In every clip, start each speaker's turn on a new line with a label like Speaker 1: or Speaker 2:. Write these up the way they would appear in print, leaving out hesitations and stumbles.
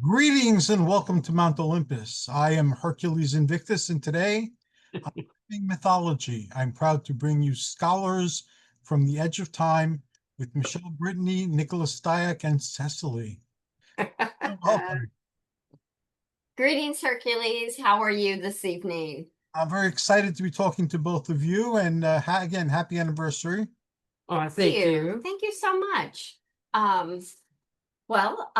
Speaker 1: Greetings and welcome to Mount Olympus. I am Hercules Invictus, and today I'm doing mythology. I'm proud to bring you scholars from the edge of time with Michele, Brittany, Nicholas, Diak, and Cecily. Welcome.
Speaker 2: Greetings, Hercules. How are you this evening?
Speaker 1: I'm very excited to be talking to both of you, and again, happy anniversary.
Speaker 3: Oh, thank you.
Speaker 2: Thank you so much. Well,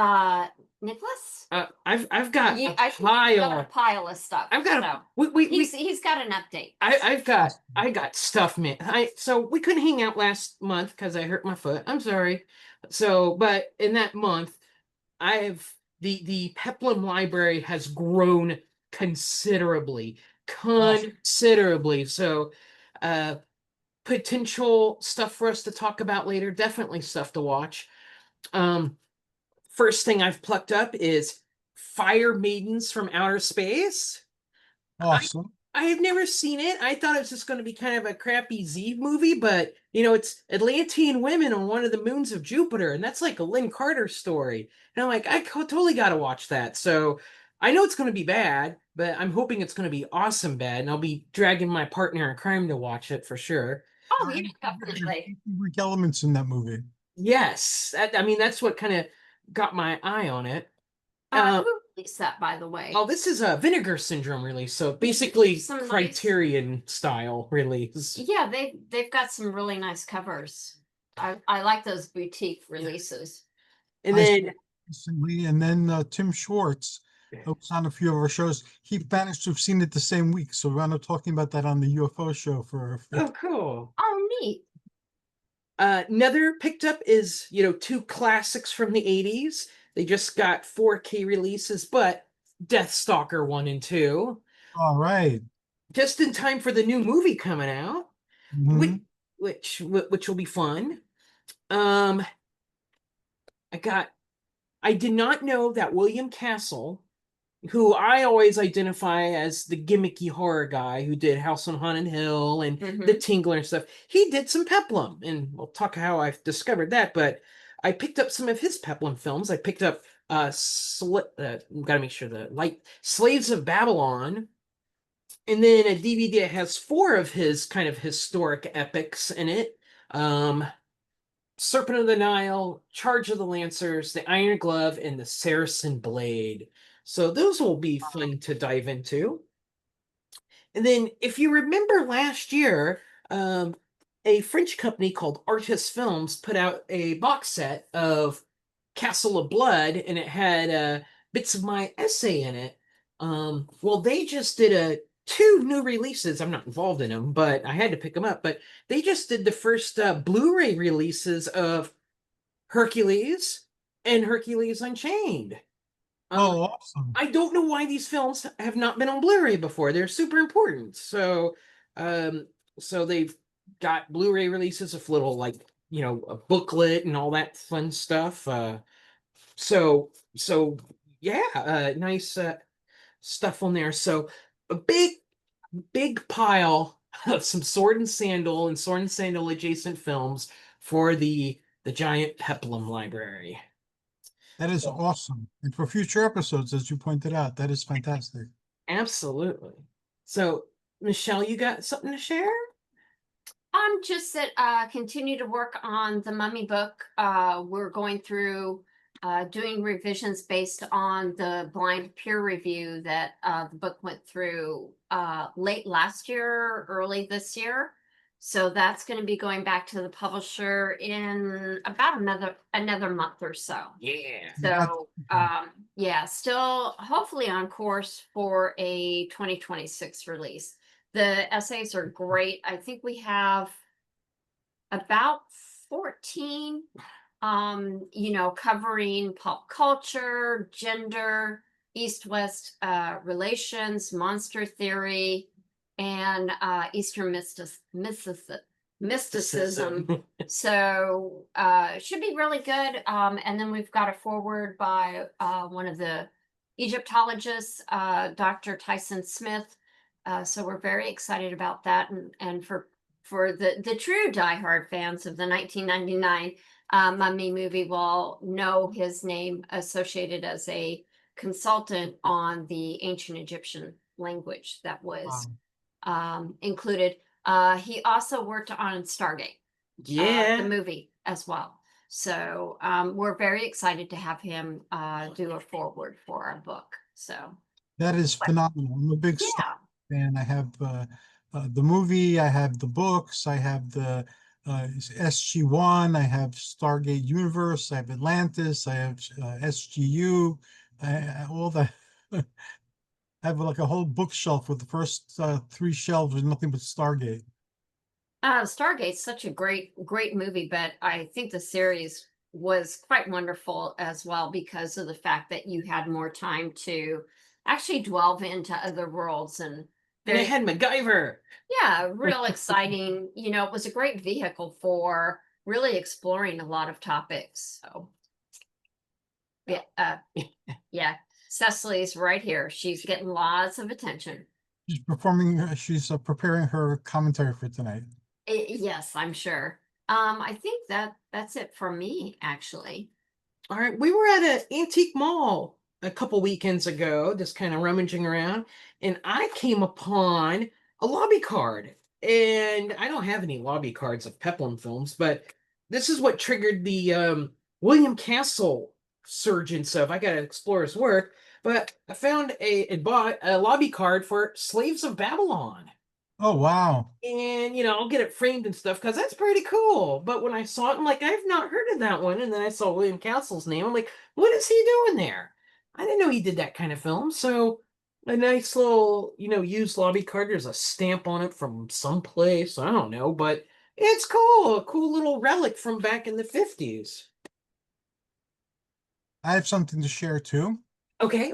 Speaker 2: Nicholas,
Speaker 3: I've got
Speaker 2: you,
Speaker 3: a
Speaker 2: I think you've got a
Speaker 3: pile.
Speaker 2: pile of stuff.
Speaker 3: I've got
Speaker 2: so he's got an update.
Speaker 3: I got stuff, man. So we couldn't hang out last month because I hurt my foot. I'm sorry. So, but in that month, the Peplum Library has grown considerably, considerably. So, potential stuff for us to talk about later. Definitely stuff to watch. First thing I've plucked up is Fire Maidens from Outer Space.
Speaker 1: Awesome.
Speaker 3: I have never seen it. I thought it was just going to be kind of a crappy Z movie, but it's Atlantean women on one of the moons of Jupiter, and that's like a Lynn Carter story. And I'm like, totally got to watch that. So I know it's going to be bad, but I'm hoping it's going to be awesome bad, and I'll be dragging my partner in crime to watch it for sure.
Speaker 2: Oh, yeah, definitely.
Speaker 1: Greek elements in that movie.
Speaker 3: Yes, I mean that's what kind of got my eye on it.
Speaker 2: Who released that, by the way?
Speaker 3: Oh, this is a Vinegar Syndrome release, so basically
Speaker 2: Some
Speaker 3: Criterion style release.
Speaker 2: Yeah, they've got some really nice covers. I like those boutique releases.
Speaker 3: And then
Speaker 1: Recently, and then Tim Schwartz, who was on a few of our shows, he managed to have seen it the same week. So we're not talking about that on the UFO show for.
Speaker 3: oh, cool.
Speaker 2: Oh, neat.
Speaker 3: Another picked up is two classics from the 80s. They just got 4K releases, but Deathstalker 1 and 2.
Speaker 1: All right.
Speaker 3: Just in time for the new movie coming out,
Speaker 1: Mhm.
Speaker 3: which will be fun. I did not know that William Castle, who I always identify as the gimmicky horror guy who did House on Haunted Hill and The Tingler and stuff, he did some Peplum, and we'll talk how I've discovered that. But I picked up some of his Peplum films. I picked up gotta make sure the light Slaves of Babylon, and then a DVD that has 4 of his kind of historic epics in it. Serpent of the Nile, Charge of the Lancers, The Iron Glove, and The Saracen Blade. So those will be fun to dive into. And then, if you remember last year, a French company called Artis Films put out a box set of Castle of Blood, and it had bits of my essay in it. Well, they just did 2 new releases. I'm not involved in them, but I had to pick them up. But they just did the first Blu-ray releases of Hercules and Hercules Unchained.
Speaker 1: Oh, awesome.
Speaker 3: I don't know why these films have not been on Blu-ray before. They're super important. So they've got Blu-ray releases of little, like, a booklet and all that fun stuff. So yeah, nice stuff on there. So a big pile of some Sword and Sandal and Sword and Sandal adjacent films for the giant Peplum library.
Speaker 1: That is awesome. And for future episodes, as you pointed out, that is fantastic.
Speaker 3: Absolutely. So, Michele, you got something to share?
Speaker 2: Just that continue to work on the Mummy book. We're going through doing revisions based on the blind peer review that the book went through late last year, early this year. So that's going to be going back to the publisher in about another month or so.
Speaker 3: Yeah.
Speaker 2: So yeah, still hopefully on course for a 2026 release. The essays are great. I think we have about 14 covering pop culture, gender, East-West relations, monster theory, and Eastern mysticism. So it should be really good. And then we've got a foreword by one of the Egyptologists, Dr. Tyson Smith. So we're very excited about that. And for the true diehard fans of the 1999 Mummy movie will know his name associated as a consultant on the ancient Egyptian language that was included. He also worked on Stargate, the movie as well. So we're very excited to have him do a foreword for our book. So
Speaker 1: That is phenomenal. I'm a big Star fan. I have the movie, I have the books, I have the SG-1, I have Stargate Universe, I have Atlantis, I have SGU, all the. I have like a whole bookshelf with the first 3 shelves with nothing but Stargate.
Speaker 2: Stargate's such a great movie, but I think the series was quite wonderful as well because of the fact that you had more time to actually delve into other worlds and
Speaker 3: it had MacGyver.
Speaker 2: Yeah, real exciting. You know, it was a great vehicle for really exploring a lot of topics. So yeah, Cecily's right here. She's getting lots of attention.
Speaker 1: She's preparing her commentary for tonight.
Speaker 2: Yes, I'm sure. I think that's it for me, actually.
Speaker 3: All right, we were at an antique mall a couple weekends ago, just kind of rummaging around, and I came upon a lobby card. And I don't have any lobby cards of Peplum films, but this is what triggered the William Castle surgence of I gotta explore his work. But I found and bought a lobby card for Slaves of Babylon.
Speaker 1: Oh, wow.
Speaker 3: And, I'll get it framed and stuff because that's pretty cool. But when I saw it, I'm like, I've not heard of that one. And then I saw William Castle's name. I'm like, what is he doing there? I didn't know he did that kind of film. So a nice little, used lobby card. There's a stamp on it from someplace. I don't know, but it's cool. A cool little relic from back in the 50s.
Speaker 1: I have something to share too.
Speaker 3: Okay.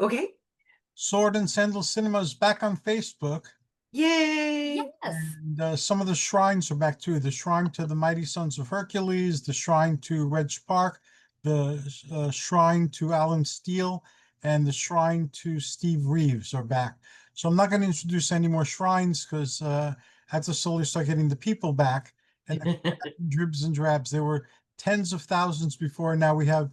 Speaker 1: Sword and Sandal Cinema is back on Facebook.
Speaker 3: Yay!
Speaker 2: Yes.
Speaker 1: And some of the shrines are back too. The shrine to the Mighty Sons of Hercules, the shrine to Reg Park, the shrine to Alan Steele, and the shrine to Steve Reeves are back. So I'm not going to introduce any more shrines because I have to slowly start getting the people back. And dribs and drabs. There were tens of thousands before. Now we have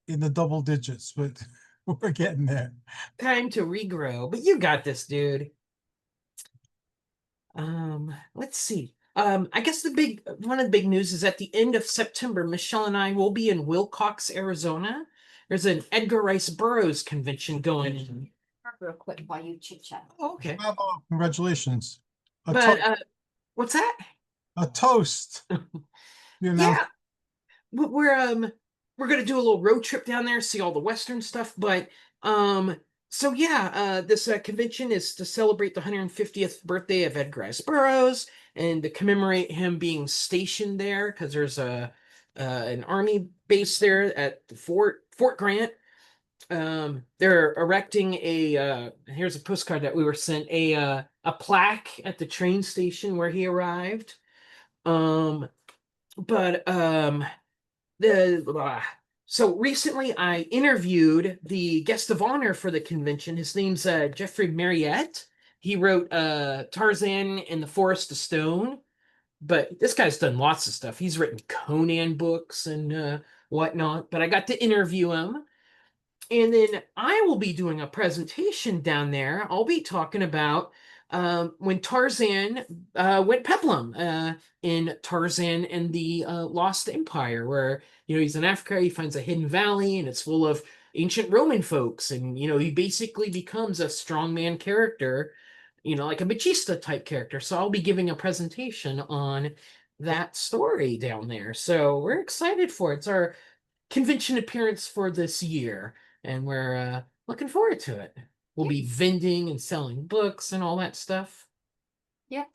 Speaker 1: in the double digits, but we're getting there.
Speaker 3: Time to regrow. But you got this, dude. Let's see. I guess one of the big news is at the end of September, Michele and I will be in Wilcox, Arizona. There's an Edgar Rice Burroughs convention going on.
Speaker 2: Real quick while you chit chat.
Speaker 3: Oh, okay.
Speaker 1: Bravo. Congratulations.
Speaker 3: But what's that?
Speaker 1: A toast.
Speaker 3: Yeah. We're gonna do a little road trip down there, see all the Western stuff. But so yeah, this convention is to celebrate the 150th birthday of Edgar Rice Burroughs and to commemorate him being stationed there because there's an army base there at Fort Grant. They're erecting here's a postcard that we were sent, a plaque at the train station where he arrived. So recently I interviewed the guest of honor for the convention. His name's Jeffrey Marriott. He wrote Tarzan and the Forest of Stone. But this guy's done lots of stuff. He's written Conan books and whatnot. But I got to interview him. And then I will be doing a presentation down there. I'll be talking about when Tarzan went peplum in Tarzan and the Lost Empire, where he's in Africa, he finds a hidden valley, and it's full of ancient Roman folks, and he basically becomes a strongman character, like a machista type character. So I'll be giving a presentation on that story down there. So we're excited for it. It's our convention appearance for this year, and we're looking forward to it. We'll be vending and selling books and all that stuff.
Speaker 2: Yeah.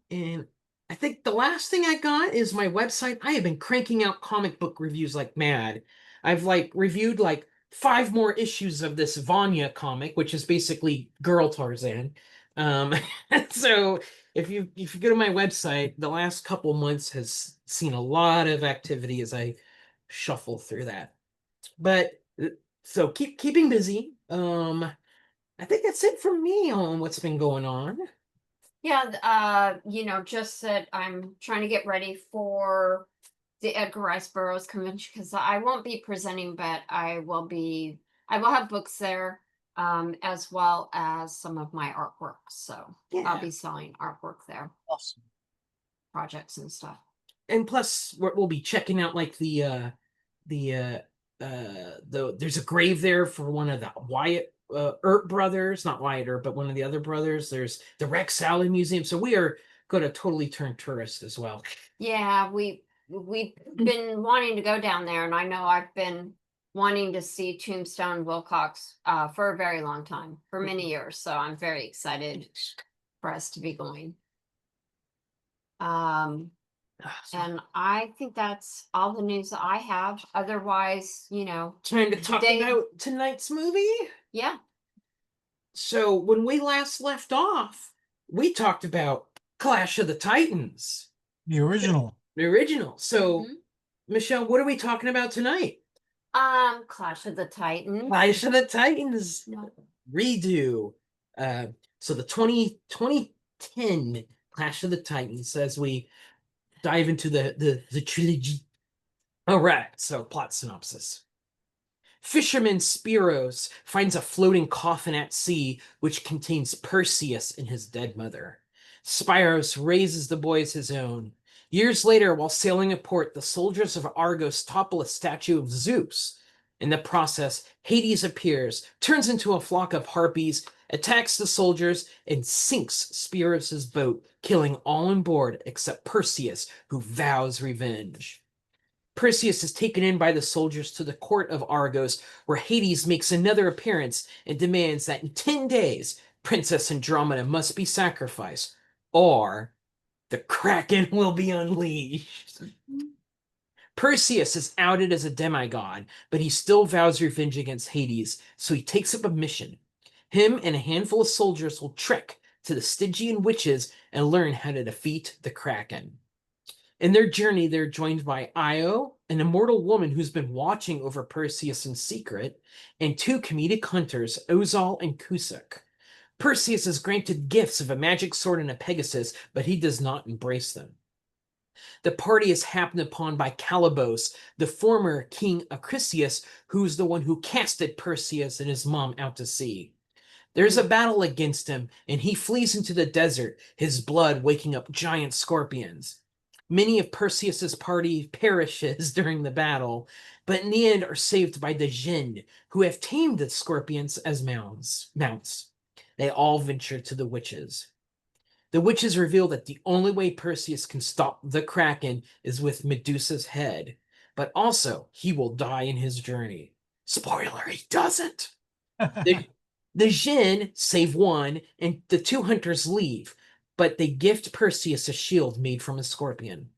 Speaker 3: And I think the last thing I got is my website. I have been cranking out comic book reviews like mad. I've reviewed 5 more issues of this Vanya comic, which is basically Girl Tarzan. So if you go to my website, the last couple months has seen a lot of activity as I shuffle through that. But so keeping busy. I think that's it from me on what's been going on.
Speaker 2: Yeah, just that I'm trying to get ready for the Edgar Rice Burroughs Convention, because I won't be presenting, but I will have books there, as well as some of my artwork. So I'll be selling artwork there,
Speaker 1: Awesome.
Speaker 2: projects and stuff.
Speaker 3: And plus we'll be checking out like the there's a grave there for one of the Wyatt Earp brothers, not Wyatt Earp, but one of the other brothers. There's the Rex Allen Museum. So we are going to totally turn tourist as well.
Speaker 2: Yeah, we've been wanting to go down there, and I know I've been wanting to see Tombstone Wilcox for a very long time, for many years. So I'm very excited for us to be going. And I think that's all the news that I have. Otherwise,
Speaker 3: Time to talk about tonight's movie.
Speaker 2: Yeah.
Speaker 3: So when we last left off, we talked about Clash of the Titans.
Speaker 1: The original.
Speaker 3: The original. So, Michele, what are we talking about tonight?
Speaker 2: Clash of the Titans.
Speaker 3: Clash of the Titans
Speaker 2: No.
Speaker 3: redo. So the 2010 Clash of the Titans, as we dive into the trilogy. All right, so plot synopsis. Fisherman Spiros finds a floating coffin at sea which contains Perseus and his dead mother. Spiros raises the boy as his own. Years later, while sailing a port, the soldiers of Argos topple a statue of Zeus. In the process, Hades appears, turns into a flock of harpies, attacks the soldiers, and sinks Spiros' boat, killing all on board except Perseus, who vows revenge. Perseus is taken in by the soldiers to the court of Argos, where Hades makes another appearance and demands that in 10 days, Princess Andromeda must be sacrificed, or the Kraken will be unleashed. Perseus is outed as a demigod, but he still vows revenge against Hades, so he takes up a mission. Him and a handful of soldiers will trek to the Stygian witches and learn how to defeat the Kraken. In their journey, they're joined by Io, an immortal woman who's been watching over Perseus in secret, and two comedic hunters, Ozal and Kusuk. Perseus is granted gifts of a magic sword and a Pegasus, but he does not embrace them. The party is happened upon by Calibos, the former king Acrisius, who's the one who casted Perseus and his mom out to sea. There's a battle against him, and he flees into the desert, his blood waking up giant scorpions. Many of Perseus's party perishes during the battle, but in the end are saved by the Jinn, who have tamed the scorpions as mounts. They all venture to the witches. The witches reveal that the only way Perseus can stop the Kraken is with Medusa's head, but also he will die in his journey. Spoiler, he doesn't. The Jinn save one, and the two hunters leave, but they gift Perseus a shield made from a scorpion.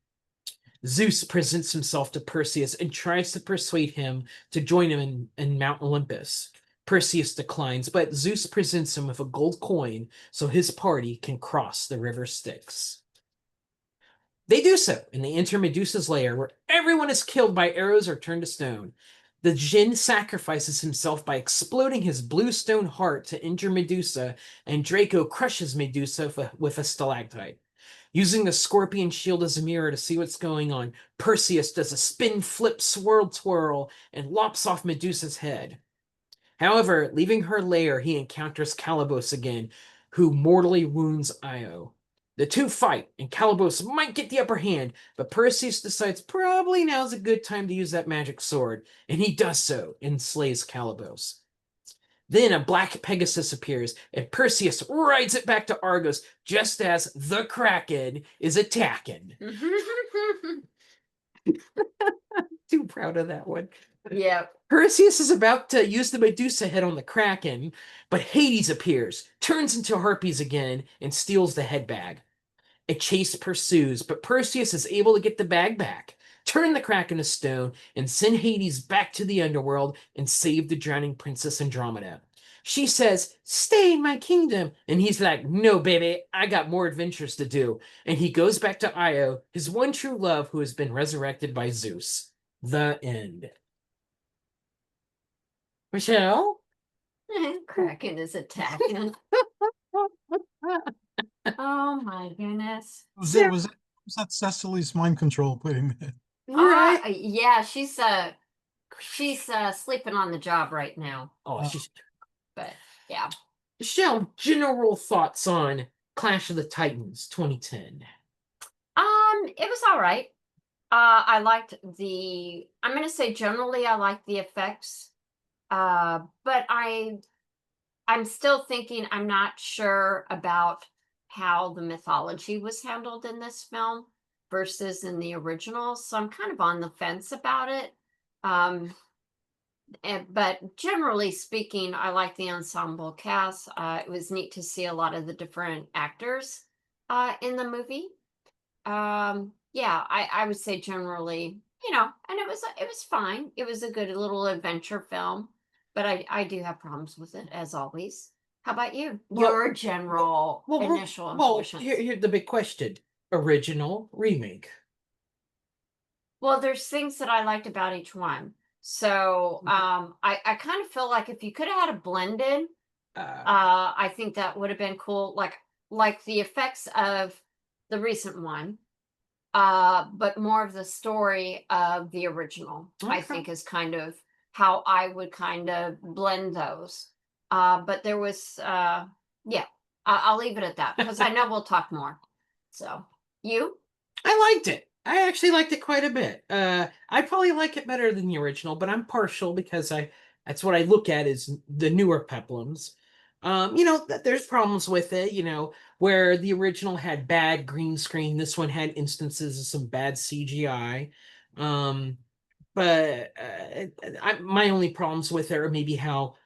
Speaker 3: Zeus presents himself to Perseus and tries to persuade him to join him in Mount Olympus. Perseus declines, but Zeus presents him with a gold coin so his party can cross the river Styx. They do so, and they enter Medusa's lair, where everyone is killed by arrows or turned to stone. The Jinn sacrifices himself by exploding his blue stone heart to injure Medusa, and Draco crushes Medusa with a stalactite. Using the scorpion shield as a mirror to see what's going on, Perseus does a spin, flip, swirl, twirl, and lops off Medusa's head. However, leaving her lair, he encounters Calibos again, who mortally wounds Io. The two fight, and Calibos might get the upper hand, but Perseus decides probably now's a good time to use that magic sword, and he does so and slays Calibos. Then a black Pegasus appears, and Perseus rides it back to Argos just as the Kraken is attacking. Too proud of that one.
Speaker 2: Yeah.
Speaker 3: Perseus is about to use the Medusa head on the Kraken, but Hades appears, turns into harpies again, and steals the head bag. A chase pursues, but Perseus is able to get the bag back, turn the Kraken to stone, and send Hades back to the underworld and save the drowning Princess Andromeda. She says, "Stay in my kingdom," and he's like, "No, baby, I got more adventures to do." And he goes back to Io, his one true love, who has been resurrected by Zeus. The end. Michele?
Speaker 2: Kraken is attacking. Oh my goodness.
Speaker 1: Was that Cecily's mind control putting it?
Speaker 3: Right.
Speaker 2: Yeah, she's sleeping on the job right now.
Speaker 3: Oh,
Speaker 1: Uh,
Speaker 3: she's
Speaker 2: But yeah.
Speaker 3: Michelle, general thoughts on Clash of the Titans 2010.
Speaker 2: It was all right. I liked I'm gonna say generally I like the effects. But I'm still thinking I'm not sure about how the mythology was handled in this film versus in the original. So I'm kind of on the fence about it. Um, but generally speaking, I like the ensemble cast. It was neat to see a lot of the different actors in the movie. Yeah, I would say generally, and it was fine. It was a good little adventure film, but I do have problems with it as always. How about you?
Speaker 3: Well-
Speaker 2: Your general initial impressions.
Speaker 3: Here's the big question: original, remake.
Speaker 2: Well, there's things that I liked about each one. So, I kind of feel like if you could have had a blended, I think that would have been cool. Like the effects of the recent one, but more of the story of the original, I
Speaker 3: Okay.
Speaker 2: think is kind of how I would kind of blend those. But there was, yeah, I'll leave it at that because I know we'll talk more. So, you?
Speaker 3: I liked it. I actually liked it quite a bit. I probably like it better than the original, but I'm partial because that's what I look at is the newer peplums. There's problems with it, where the original had bad green screen, this one had instances of some bad CGI. But my only problems with it are maybe how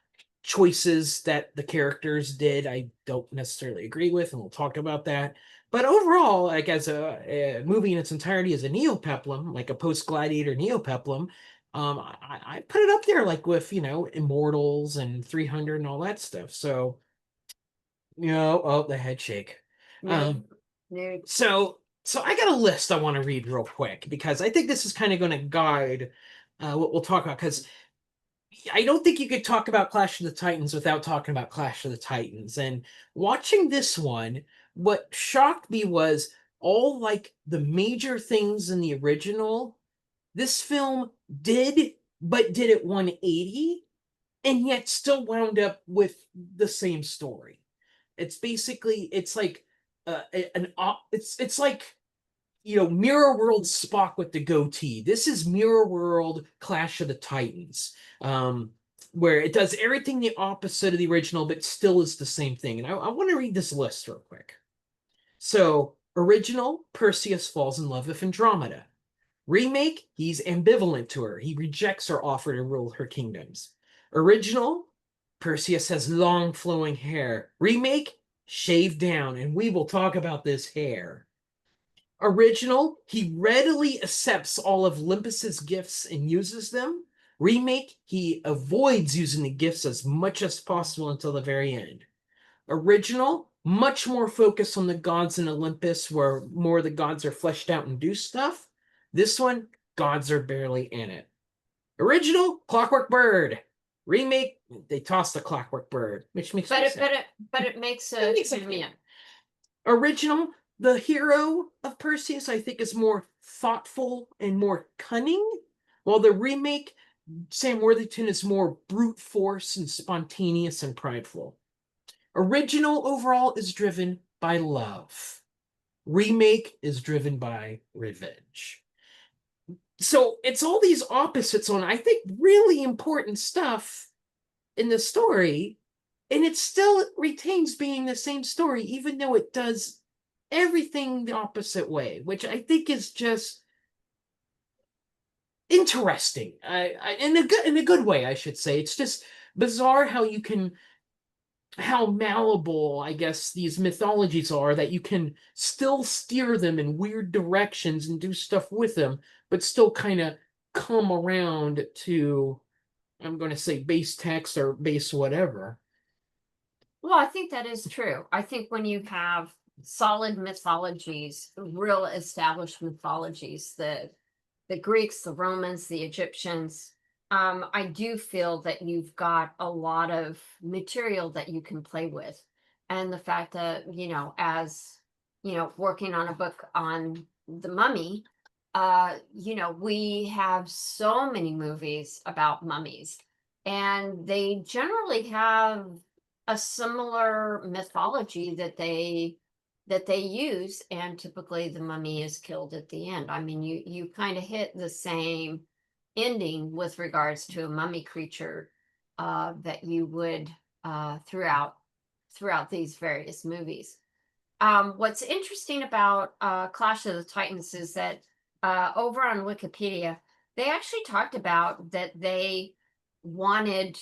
Speaker 3: choices that the characters did I don't necessarily agree with, and we'll talk about that. But overall, like as a movie in its entirety as a neopeplum, like a post-Gladiator neopeplum, I put it up there like with Immortals and 300 and all that stuff. So oh, the head shake.
Speaker 2: No.
Speaker 3: So I got a list I want to read real quick because I think this is kind of going to guide what we'll talk about. Because I don't think you could talk about Clash of the Titans without talking about Clash of the Titans. And watching this one, what shocked me was all like the major things in the original, this film did, but did it 180 and yet still wound up with the same story. It's like it's like Mirror World Spock with the goatee. This is Mirror World Clash of the Titans, where it does everything the opposite of the original, but still is the same thing. And I want to read this list real quick. So, original, Perseus falls in love with Andromeda. Remake, he's ambivalent to her. He rejects her offer to rule her kingdoms. Original, Perseus has long flowing hair. Remake, shaved down, and we will talk about this hair. Original, he readily accepts all of Olympus's gifts and uses them. Remake, he avoids using the gifts as much as possible until the very end. Original, much more focused on the gods in Olympus, where more of the gods are fleshed out and do stuff. This one, gods are barely in it. Original, Clockwork Bird. Remake, they toss the Clockwork Bird, which makes
Speaker 2: But
Speaker 3: sense.
Speaker 2: it makes
Speaker 3: It makes sense. Original, the hero of Perseus, I think, is more thoughtful and more cunning, while the remake, Sam Worthington, is more brute force and spontaneous and prideful. Original overall is driven by love. Remake is driven by revenge. So it's all these opposites on, I think, really important stuff in the story, and it still retains being the same story, even though it does everything the opposite way, which I think is just interesting. In a good way, I should say. It's just bizarre how malleable, I guess, these mythologies are, that you can still steer them in weird directions and do stuff with them, but still kind of come around to, I'm going to say, base text or base whatever.
Speaker 2: Well, I think that is true. I think when you have solid mythologies, real established mythologies, the Greeks, the Romans, the Egyptians, I do feel that you've got a lot of material that you can play with. And the fact that, as working on a book on the mummy, you know, we have so many movies about mummies, and they generally have a similar mythology that they use, and typically the mummy is killed at the end. I mean, you kind of hit the same ending with regards to a mummy creature that you would throughout these various movies. What's interesting about Clash of the Titans is that over on Wikipedia, they actually talked about that they wanted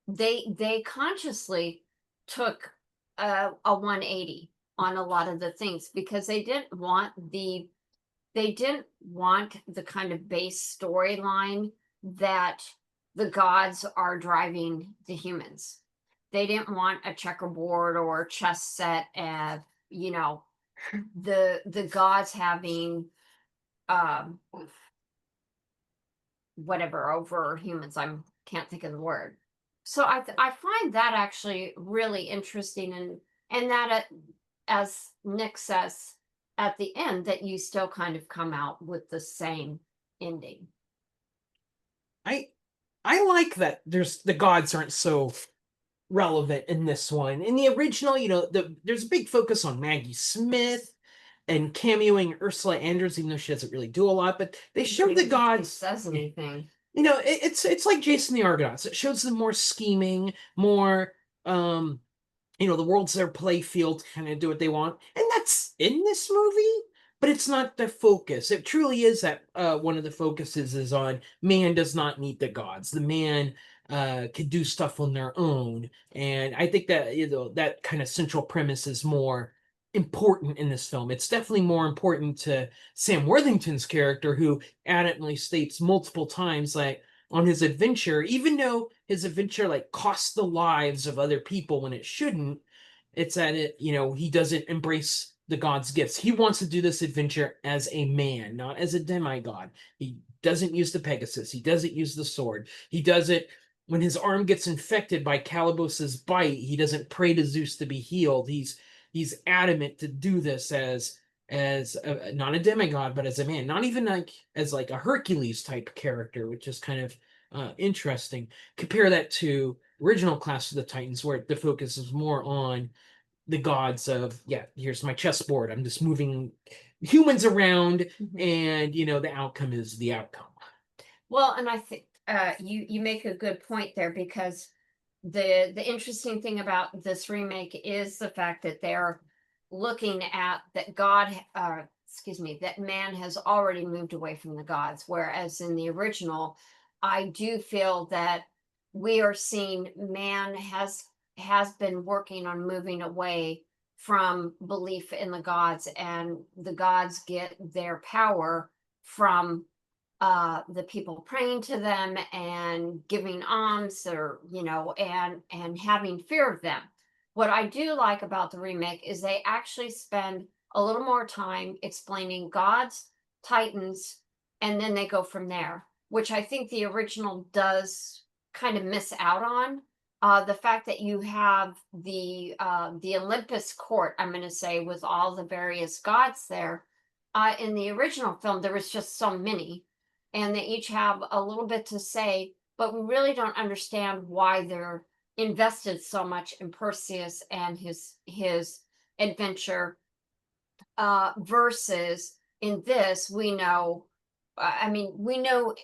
Speaker 2: they consciously took a 180 on a lot of the things because they didn't want the kind of base storyline that the gods are driving the humans. They didn't want a checkerboard or a chess set and, you know, the gods having um whatever over humans. I can't think of the word. So I find that actually really interesting, and that as Nick says at the end, that you still kind of come out with the same ending.
Speaker 3: I like that there's the gods aren't so relevant in this one. In the original, you know, there's a big focus on Maggie Smith and cameoing Ursula Andrews, even though she doesn't really do a lot, but they showed the gods.
Speaker 2: Says anything.
Speaker 3: You know, it's like Jason the Argonauts. It shows them more scheming, more you know, the world's their play field to kind of do what they want. And that's in this movie, but it's not the focus. It truly is that one of the focuses is on man does not need the gods. The man can do stuff on their own. And I think that, you know, that kind of central premise is more important in this film. It's definitely more important to Sam Worthington's character, who adamantly states multiple times, like, on his adventure, even though his adventure like costs the lives of other people when it shouldn't, it's that it, you know, he doesn't embrace the god's gifts. He wants to do this adventure as a man, not as a demigod. He doesn't use the Pegasus. He doesn't use the sword. He doesn't, when his arm gets infected by Calibos's bite, he doesn't pray to Zeus to be healed. He's adamant to do this as not a demigod, but as a man, not even like as like a Hercules type character, which is kind of interesting. Compare that to original Clash of the Titans, where the focus is more on the gods of, yeah, here's my chessboard. I'm just moving humans around, and you know the outcome is the outcome.
Speaker 2: Well, and I think you make a good point there, because the interesting thing about this remake is the fact that they're looking at that that man has already moved away from the gods, whereas in the original, I do feel that we are seeing man has been working on moving away from belief in the gods, and the gods get their power from the people praying to them and giving alms, or you know, and having fear of them. What I do like about the remake is they actually spend a little more time explaining gods, titans, and then they go from there, which I think the original does kind of miss out on. The fact that you have the Olympus court, I'm going to say, with all the various gods there. In the original film, there was just so many, and they each have a little bit to say, but we really don't understand why they're invested so much in Perseus and his adventure, versus in this we know, I mean, we know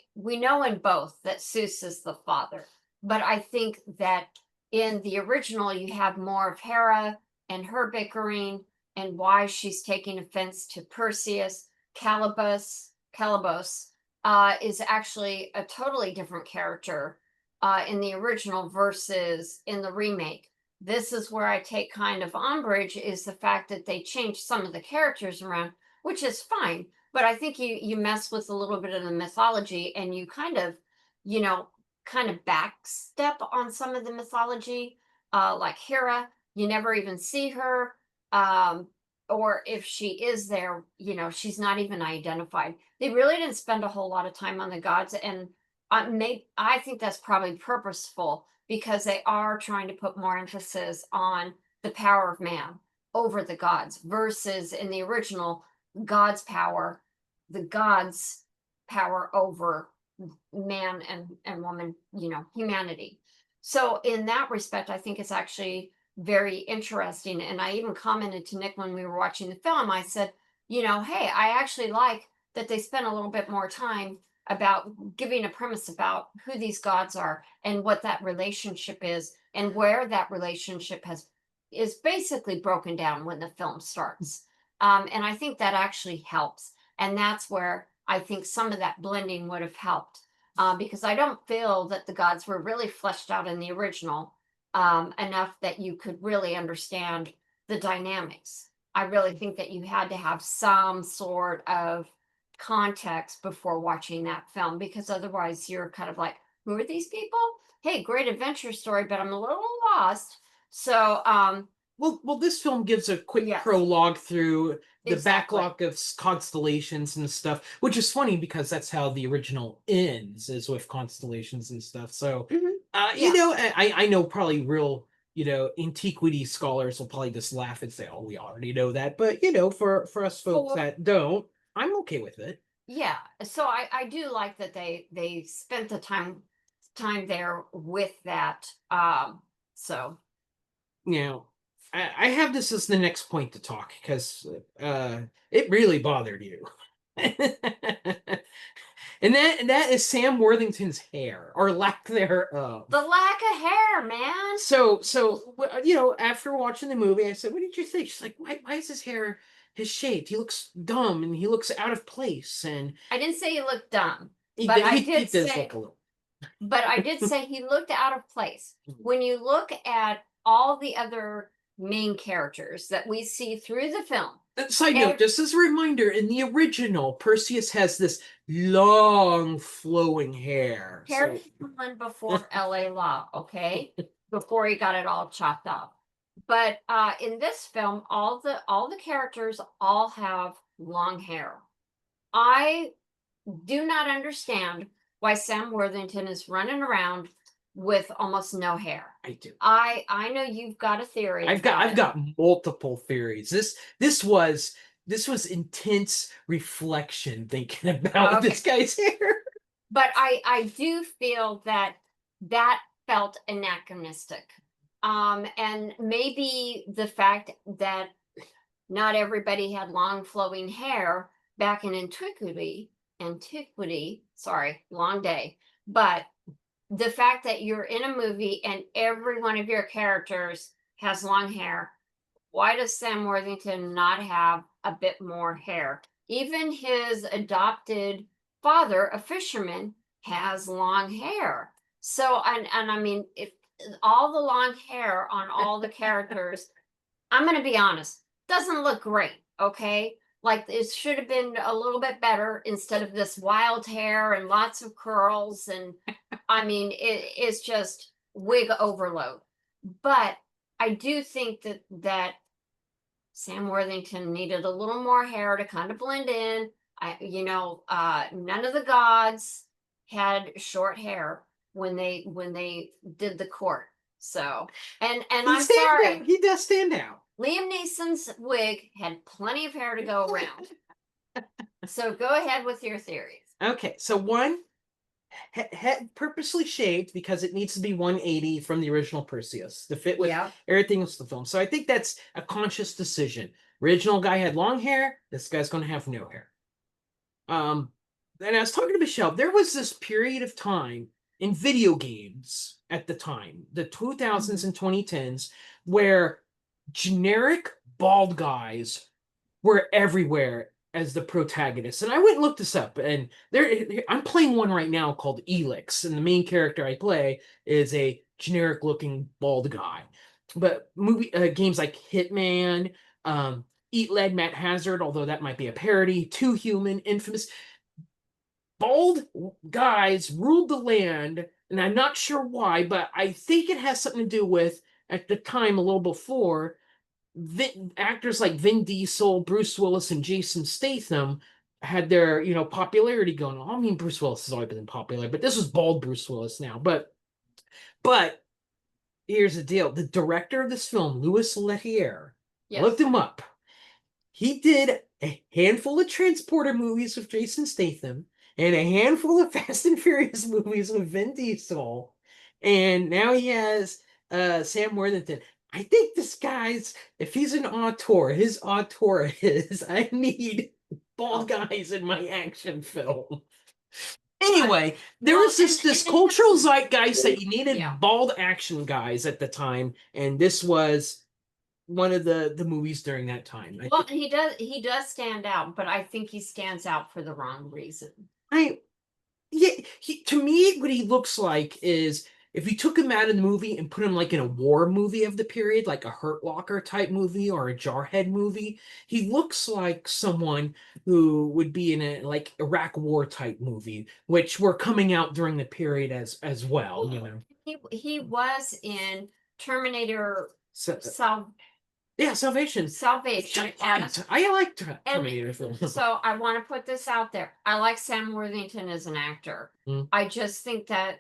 Speaker 2: in both that Zeus is the father, but I think that in the original you have more of Hera and her bickering and why she's taking offense to Perseus. Calibos is actually a totally different character in the original versus in the remake. This is where I take kind of umbrage, is the fact that they changed some of the characters around, which is fine. But I think you mess with a little bit of the mythology, and you kind of, you know, kind of backstep on some of the mythology. Like Hera, you never even see her. Or if she is there, you know, she's not even identified. They really didn't spend a whole lot of time on the gods, and I think that's probably purposeful, because they are trying to put more emphasis on the power of man over the gods, versus in the original, God's power the gods' power over man and woman, humanity. So in that respect, I think it's actually very interesting. And I even commented to Nick when we were watching the film, I said, hey, I actually like that they spent a little bit more time about giving a premise about who these gods are and what that relationship is and where that relationship is basically broken down when the film starts. And I think that actually helps. And that's where I think some of that blending would have helped. Because I don't feel that the gods were really fleshed out in the original enough that you could really understand the dynamics. I really think that you had to have some sort of context before watching that film, because otherwise you're kind of like, who are these people? Hey, great adventure story, but I'm a little lost. So,
Speaker 3: well, this film gives a quick
Speaker 2: Yes.
Speaker 3: prologue through the
Speaker 2: Exactly.
Speaker 3: backlog of constellations and stuff, which is funny because that's how the original ends, is with constellations and stuff. So,
Speaker 2: Yeah.
Speaker 3: I know probably real, antiquity scholars will probably just laugh and say, "Oh, we already know that." But for us folks that don't, I'm okay with it.
Speaker 2: Yeah. So I do like that they spent the time there with that. So
Speaker 3: I have this as the next point to talk because it really bothered you. And that is Sam Worthington's hair, or lack thereof.
Speaker 2: the lack of hair, man.
Speaker 3: So after watching the movie, I said, "What did you think?" She's like, "Why is his hair his shaped? He looks dumb and he looks out of place." And
Speaker 2: I didn't say he looked dumb,
Speaker 3: he
Speaker 2: but I
Speaker 3: he
Speaker 2: did
Speaker 3: does
Speaker 2: say,
Speaker 3: look a little.
Speaker 2: but I did say he looked out of place. When you look at all the other main characters that we see through the film,
Speaker 3: Side note, just as a reminder, in the original, Perseus has this long flowing hair.
Speaker 2: Harry Truman before LA Law, okay? Before he got it all chopped off. But in this film, all the characters all have long hair. I do not understand why Sam Worthington is running around with almost no hair.
Speaker 3: I do.
Speaker 2: I know you've got a theory.
Speaker 3: I've got multiple theories. This was intense reflection thinking about this guy's hair.
Speaker 2: But I do feel that felt anachronistic. And maybe the fact that not everybody had long flowing hair back in antiquity, sorry, long day. But the fact that you're in a movie and every one of your characters has long hair, why does Sam Worthington not have a bit more hair? Even his adopted father, a fisherman, has long hair. So, and I mean, if all the long hair on all the characters, I'm going to be honest, doesn't look great. Okay. Like it should have been a little bit better instead of this wild hair and lots of curls. And I mean, it's just wig overload. But I do think that Sam Worthington needed a little more hair to kind of blend in. None of the gods had short hair when they did the court. So, and I'm sorry,
Speaker 3: he does stand out.
Speaker 2: Liam Neeson's wig had plenty of hair to go around. So go ahead with your theories.
Speaker 3: Okay, so one, purposely shaved because it needs to be 180 from the original Perseus to fit with everything else in the film. So I think that's a conscious decision. Original guy had long hair. This guy's going to have no hair. And I was talking to Michele. There was this period of time in video games at the time, the 2000s and 2010s, where generic bald guys were everywhere as the protagonists. And I went and looked this up, and I'm playing one right now called Elix, and the main character I play is a generic looking bald guy. But games like Hitman, Eat Lead, Matt Hazard, although that might be a parody, Too Human, Infamous, bald guys ruled the land, and I'm not sure why, but I think it has something to do with, at the time, a little before, actors like Vin Diesel, Bruce Willis, and Jason Statham had their, popularity going on. I mean, Bruce Willis has always been popular, but this was bald Bruce Willis now. But here's the deal. The director of this film, Louis Leterrier, looked him up. he did a handful of transporter movies with Jason Statham and a handful of Fast and Furious movies with Vin Diesel, and now he has Sam Worthington. I think this guy's, if he's an auteur, his auteur is I need bald guys in my action film. Anyway, there
Speaker 2: Well,
Speaker 3: was this
Speaker 2: and
Speaker 3: cultural zeitgeist that you needed
Speaker 2: Yeah.
Speaker 3: bald action guys at the time, and this was one of the movies during that time.
Speaker 2: Well, he does stand out, but I think he stands out for the wrong reason.
Speaker 3: Yeah, to me, what he looks like is if you took him out of the movie and put him like in a war movie of the period, like a Hurt Locker type movie or a Jarhead movie, he looks like someone who would be in a like Iraq War type movie, which were coming out during the period as well, you know.
Speaker 2: He was in Terminator
Speaker 3: So,
Speaker 2: Sal
Speaker 3: yeah, Salvation.
Speaker 2: Salvation.
Speaker 3: I like Terminator films.
Speaker 2: So I want to put this out there. I like Sam Worthington as an actor.
Speaker 3: Mm.
Speaker 2: I just think that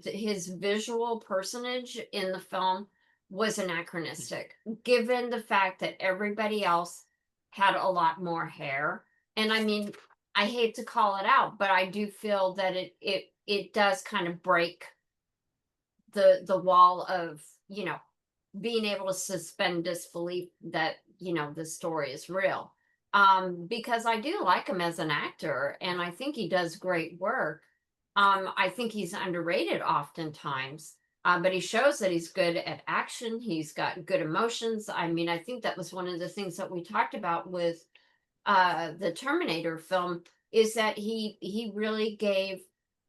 Speaker 2: his visual personage in the film was anachronistic, given the fact that everybody else had a lot more hair. And I mean, I hate to call it out, but I do feel that it does kind of break the wall of, you know, being able to suspend disbelief that, you know, the story is real. Because I do like him as an actor and I think he does great work. I think he's underrated oftentimes, but he shows that he's good at action. He's got good emotions. I mean, I think that was one of the things that we talked about with the Terminator film, is that he really gave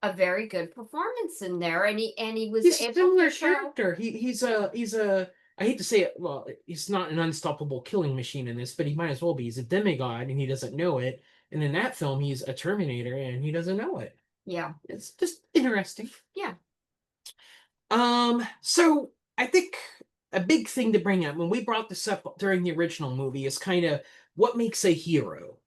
Speaker 2: a very good performance in there, and he was
Speaker 3: He's a
Speaker 2: able
Speaker 3: similar
Speaker 2: to show.
Speaker 3: character. He's a I hate to say it, well, he's not an unstoppable killing machine in this, but he might as well be. He's a demigod and he doesn't know it. And in that film, he's a Terminator and he doesn't know it.
Speaker 2: Yeah.
Speaker 3: It's just interesting.
Speaker 2: Yeah.
Speaker 3: So I think a big thing to bring up when we brought this up during the original movie is kind of what makes a hero.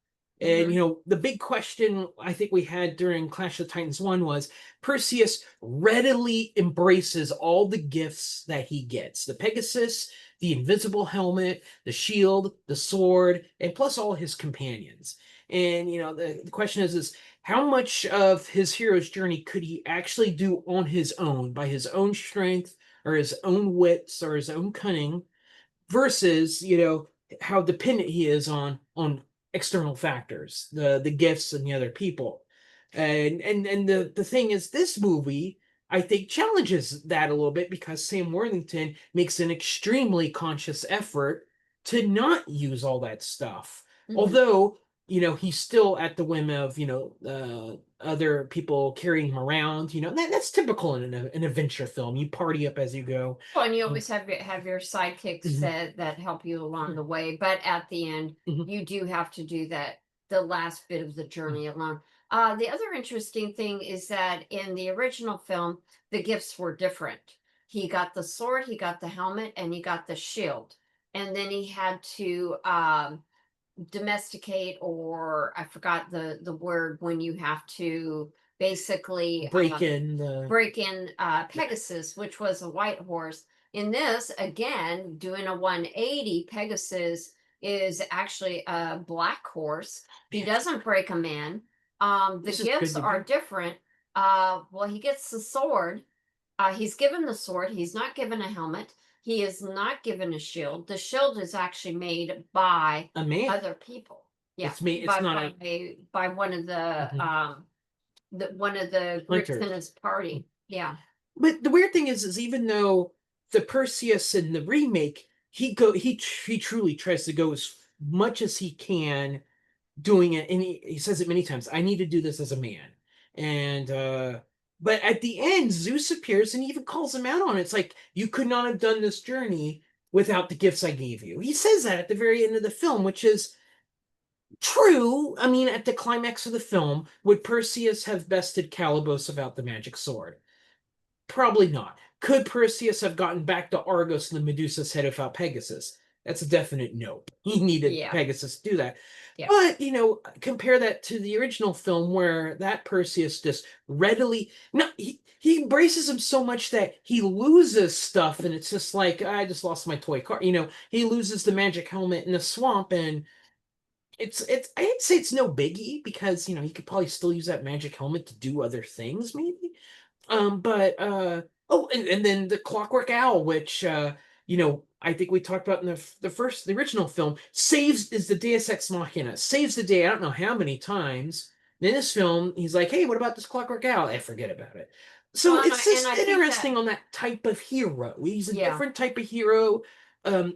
Speaker 3: And, you know, the big question I think we had during Clash of Titans 1 was Perseus readily embraces all the gifts that he gets. The Pegasus, the invisible helmet, the shield, the sword, and plus all his companions. And, you know, the question is how much of his hero's journey could he actually do on his own, by his own strength or his own wits or his own cunning, versus, you know, how dependent he is on external factors, the gifts and the other people. And the thing is, this movie I think challenges that a little bit because Sam Worthington makes an extremely conscious effort to not use all that stuff. Although, you know, he's still at the whim of, you know, other people carrying him around. You know, that's typical in an adventure film. You party up as you go.
Speaker 2: Well, and you always have your sidekicks that help you along the way, but at the end, you do have to do that, the last bit of the journey alone. The other interesting thing is that in the original film, the gifts were different. He got the sword, he got the helmet, and he got the shield. And then he had to domesticate, or I forgot the word, when you have to basically
Speaker 3: break in
Speaker 2: Pegasus, which was a white horse. In this, again, doing a 180, Pegasus is actually a black horse. He doesn't break them in. The gifts are different. Well, he gets the sword. He's given the sword. He's not given a helmet. He is not given a shield. The shield is actually made by
Speaker 3: a man.
Speaker 2: other people. Yeah,
Speaker 3: it's made. It's not
Speaker 2: by one of the one of the groups in his party. Yeah.
Speaker 3: But the weird thing is even though the Perseus in the remake, he truly tries to go as much as he can doing it, and he says it many times. I need to do this as a man, and but at the end, Zeus appears and he even calls him out on it. It's like, you could not have done this journey without the gifts I gave you. He says that at the very end of the film, which is true. I mean, at the climax of the film, would Perseus have bested Calibos without the magic sword? Probably not. Could Perseus have gotten back to Argos and the Medusa's head without Pegasus? That's a definite no. He needed Pegasus to do that. Yeah. But, you know, compare that to the original film where that Perseus just readily... No, he embraces him so much that he loses stuff, and it's just like, I just lost my toy car. You know, he loses the magic helmet in the swamp, and I'd say it's no biggie because you could probably still use that magic helmet to do other things maybe. But oh, and then the Clockwork Owl, which I think we talked about in the original film, is the Deus Ex Machina, saves the day. I don't know how many times. And in this film, he's like, "Hey, what about this Clockwork Owl?" I forget about it. So
Speaker 2: Well,
Speaker 3: it's
Speaker 2: and
Speaker 3: just
Speaker 2: I think
Speaker 3: interesting
Speaker 2: that,
Speaker 3: on that type of hero. He's a
Speaker 2: yeah.
Speaker 3: different type of hero.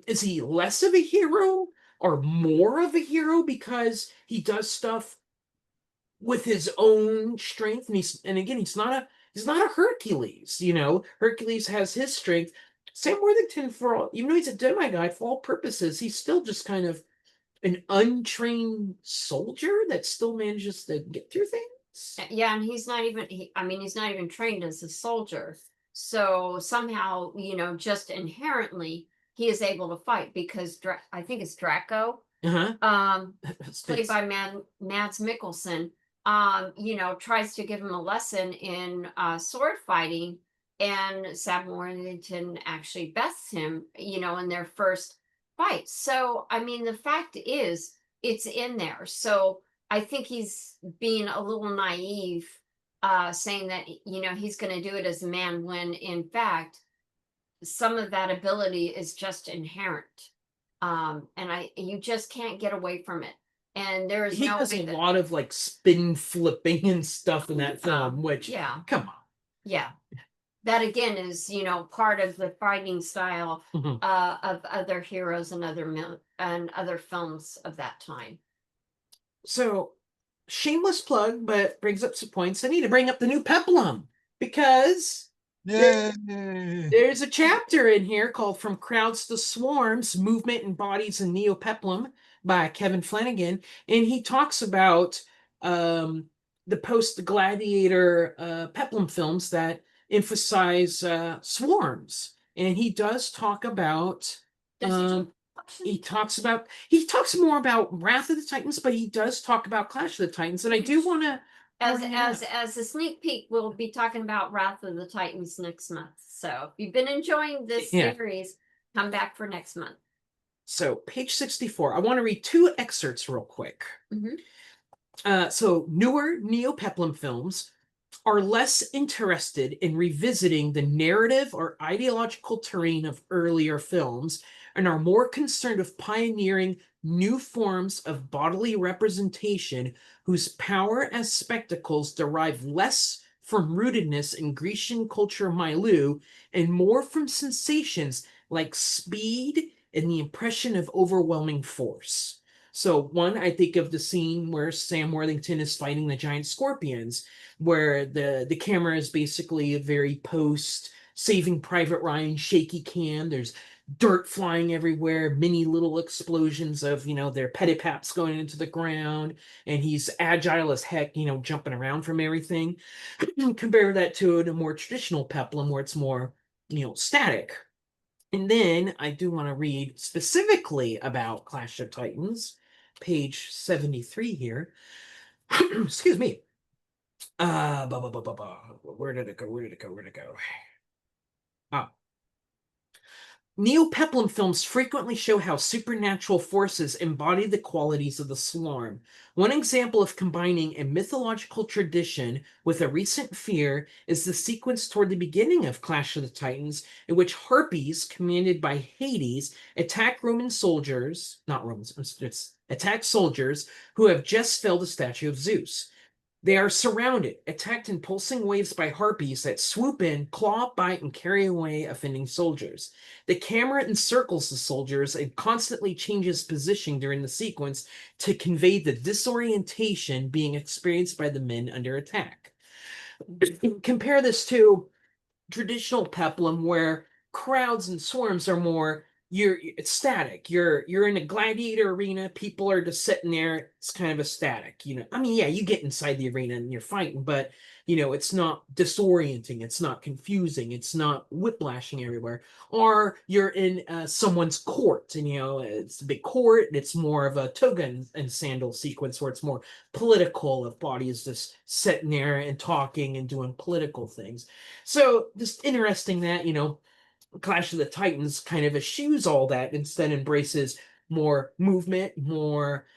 Speaker 3: Is he less of a hero or more of a hero because he does stuff with his own strength, and again, he's not a Hercules. Hercules has his strength. Sam Worthington, even though he's a demigod, for all purposes, he's still just kind of an untrained soldier that still manages to get through things.
Speaker 2: Yeah, and he's not even, he's not even trained as a soldier. So somehow, just inherently, he is able to fight because I think it's Draco,
Speaker 3: Uh-huh.
Speaker 2: played by Mads Mikkelsen, tries to give him a lesson in sword fighting, and Sam Worthington actually bests him, in their first fight. So, the fact is, it's in there. So I think he's being a little naive, saying that, he's going to do it as a man, when in fact, some of that ability is just inherent. And you just can't get away from it. And there is
Speaker 3: He
Speaker 2: no
Speaker 3: does
Speaker 2: way
Speaker 3: a
Speaker 2: that,
Speaker 3: lot of like spin flipping and stuff in that
Speaker 2: Yeah.
Speaker 3: film, which
Speaker 2: Yeah.
Speaker 3: come on.
Speaker 2: yeah, that again is, part of the fighting style
Speaker 3: Mhm.
Speaker 2: of other heroes and other films of that time.
Speaker 3: So, shameless plug, but brings up some points. I need to bring up the new Peplum because
Speaker 1: Yay.
Speaker 3: there's a chapter in here called From Crowds to Swarms, Movement in Bodies and Neo-Peplum by Kevin Flanagan. And he talks about the post-Gladiator Peplum films that emphasize swarms. And he does talk about he talks more about Wrath of the Titans, but he does talk about Clash of the Titans, and I do want to
Speaker 2: As a sneak peek, we'll be talking about Wrath of the Titans next month. So if you've been enjoying this series, come back for next month.
Speaker 3: So page 64, I want to read two excerpts real quick. So newer Neo-Peplum films are less interested in revisiting the narrative or ideological terrain of earlier films and are more concerned with pioneering new forms of bodily representation whose power as spectacles derive less from rootedness in Grecian culture milieu and more from sensations like speed and the impression of overwhelming force. So one, I think of the scene where Sam Worthington is fighting the giant scorpions, where the camera is basically a very post Saving Private Ryan shaky cam. There's dirt flying everywhere, mini little explosions of their pedipaps going into the ground, and he's agile as heck, jumping around from everything. Compare that to a more traditional peplum where it's more static. And then I do want to read specifically about Clash of Titans, page 73 here. Excuse me. Where did it go? Where did it go? Where did it go? Ah. Neo-Peplum films frequently show how supernatural forces embody the qualities of the swarm. One example of combining a mythological tradition with a recent fear is the sequence toward the beginning of Clash of the Titans, in which harpies, commanded by Hades, attack Roman soldiers, not Romans, it's attack soldiers who have just felled a statue of Zeus. They are surrounded, attacked in pulsing waves by harpies that swoop in, claw, bite, and carry away offending soldiers. The camera encircles the soldiers and constantly changes position during the sequence to convey the disorientation being experienced by the men under attack. Compare this to traditional peplum where crowds and swarms are more it's static. You're in a gladiator arena, people are just sitting there, it's kind of a static. Yeah, you get inside the arena and you're fighting, but it's not disorienting, it's not confusing, it's not whiplashing everywhere. Or you're in someone's court, and it's a big court, it's more of a toga and sandal sequence where it's more political, of bodies just sitting there and talking and doing political things. So just interesting that, Clash of the Titans kind of eschews all that, instead embraces more movement, more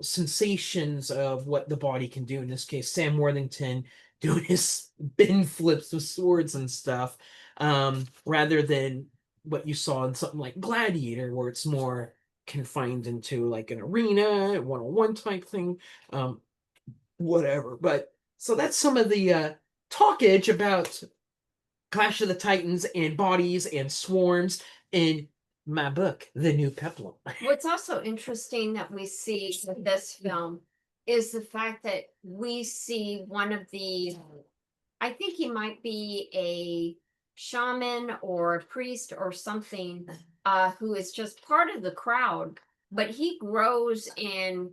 Speaker 3: sensations of what the body can do. In this case, Sam Worthington doing his bend flips with swords and stuff, rather than what you saw in something like Gladiator, where it's more confined into like an arena, one-on-one type thing, whatever. But so that's some of the talkage about Clash of the Titans and bodies and swarms in my book, The New Peplum.
Speaker 2: What's also interesting that we see with this film is the fact that we see one of the, I think he might be a shaman or a priest or something, who is just part of the crowd, but he grows in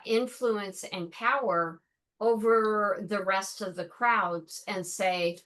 Speaker 2: influence and power over the rest of the crowds, and say,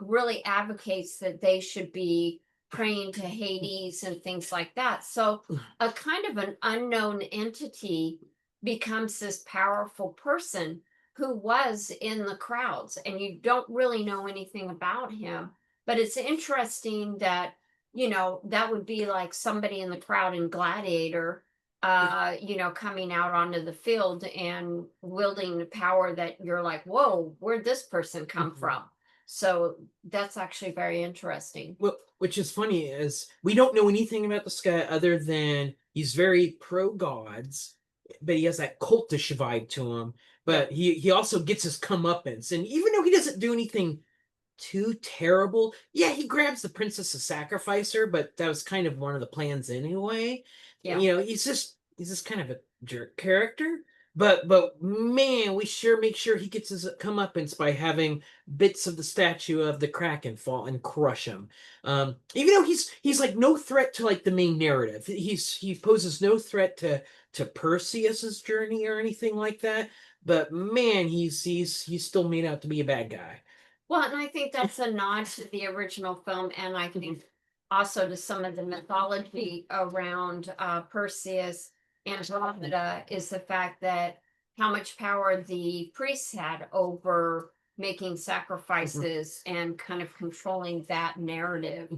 Speaker 2: really advocates that they should be praying to Hades and things like that. So a kind of an unknown entity becomes this powerful person who was in the crowds, and you don't really know anything about him. But it's interesting that, that would be like somebody in the crowd in Gladiator, coming out onto the field and wielding the power that you're like, whoa, where'd this person come from? So that's actually very interesting.
Speaker 3: Well, which is funny is we don't know anything about this guy other than he's very pro gods, but he has that cultish vibe to him. But he also gets his comeuppance, and even though he doesn't do anything too terrible, yeah, he grabs the princess to sacrifice her, but that was kind of one of the plans anyway.
Speaker 2: Yeah.
Speaker 3: He's just kind of a jerk character. But man, we sure make sure he gets his comeuppance by having bits of the statue of the Kraken fall and crush him. Even though he's like no threat to like the main narrative. He poses no threat to Perseus's journey or anything like that. But man, he's still made out to be a bad guy.
Speaker 2: Well, and I think that's a nod to the original film, and I think also to some of the mythology around Perseus and Andromeda, is the fact that how much power the priests had over making sacrifices and kind of controlling that narrative.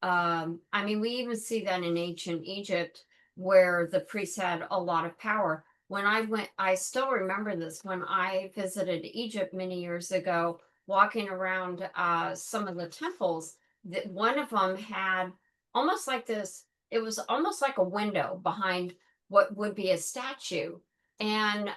Speaker 2: I mean, we even see that in ancient Egypt, where the priests had a lot of power. When I went, I still remember this, when I visited Egypt many years ago, walking around some of the temples, that one of them had almost like this, it was almost like a window behind what would be a statue. And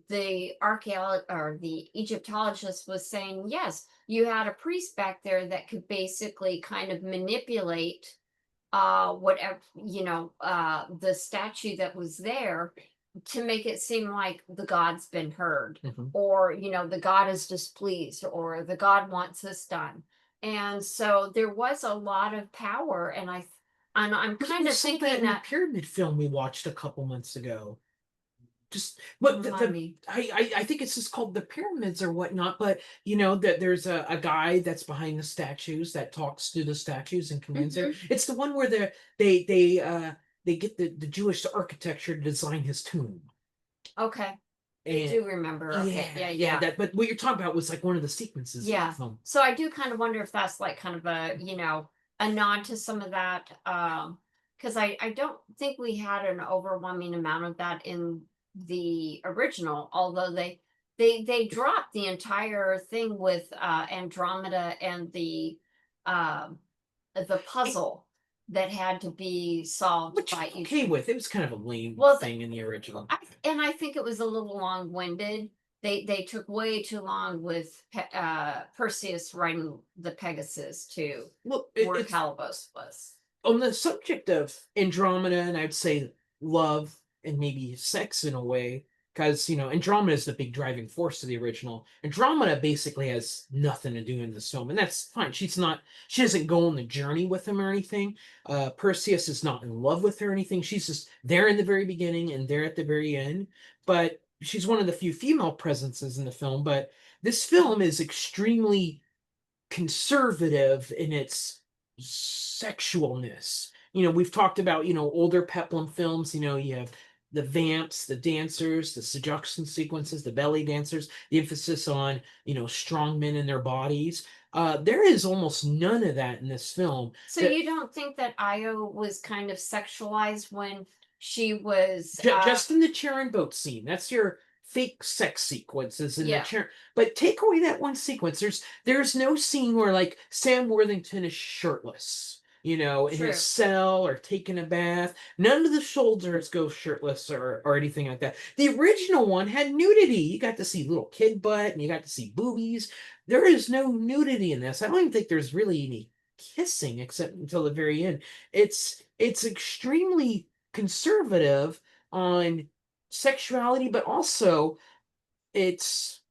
Speaker 2: the archaeologist or the Egyptologist was saying, yes, you had a priest back there that could basically kind of manipulate whatever, the statue that was there, to make it seem like the god's been heard, or the god is displeased, or the god wants this done. And so there was a lot of power, and I'm kind of thinking
Speaker 3: in the
Speaker 2: that
Speaker 3: pyramid film we watched a couple months ago. Just but I think it's just called The Pyramids or whatnot. But that there's a guy that's behind the statues that talks to the statues and commands there. It's the one where they get the Jewish architecture to design his tomb.
Speaker 2: Okay. I
Speaker 3: And
Speaker 2: do remember. Okay. Yeah.
Speaker 3: But what you're talking about was like one of the sequences.
Speaker 2: Yeah.
Speaker 3: Of the film.
Speaker 2: So I do kind of wonder if that's like kind of a nod to some of that. Because I don't think we had an overwhelming amount of that in the original, although they dropped the entire thing with Andromeda and the puzzle that had to be solved.
Speaker 3: Which
Speaker 2: by
Speaker 3: I'm
Speaker 2: each
Speaker 3: okay with. It was kind of a lame thing in the original.
Speaker 2: I think it was a little long-winded. They took way too long with Perseus riding the Pegasus to where Calibos was.
Speaker 3: On the subject of Andromeda, and I'd say love and maybe sex in a way, because Andromeda is the big driving force of the original. Andromeda basically has nothing to do in this film, and that's fine. She doesn't go on the journey with him or anything. Perseus is not in love with her or anything. She's just there in the very beginning and there at the very end. But she's one of the few female presences in the film. But this film is extremely conservative in its sexualness. We've talked about older peplum films. You have the vamps, the dancers, the seduction sequences, the belly dancers, the emphasis on strong men in their bodies. There is almost none of that in this film.
Speaker 2: So you don't think that Io was kind of sexualized when She was
Speaker 3: Just in the chair and boat scene. That's your fake sex sequences in
Speaker 2: Yeah.
Speaker 3: the chair. But take away that one sequence. There's no scene where like Sam Worthington is shirtless, you know, in
Speaker 2: True.
Speaker 3: his cell or taking a bath. None of the soldiers go shirtless or anything like that. The original one had nudity. You got to see little kid butt and you got to see boobies. There is no nudity in this. I don't even think there's really any kissing except until the very end. It's extremely conservative on sexuality, but also its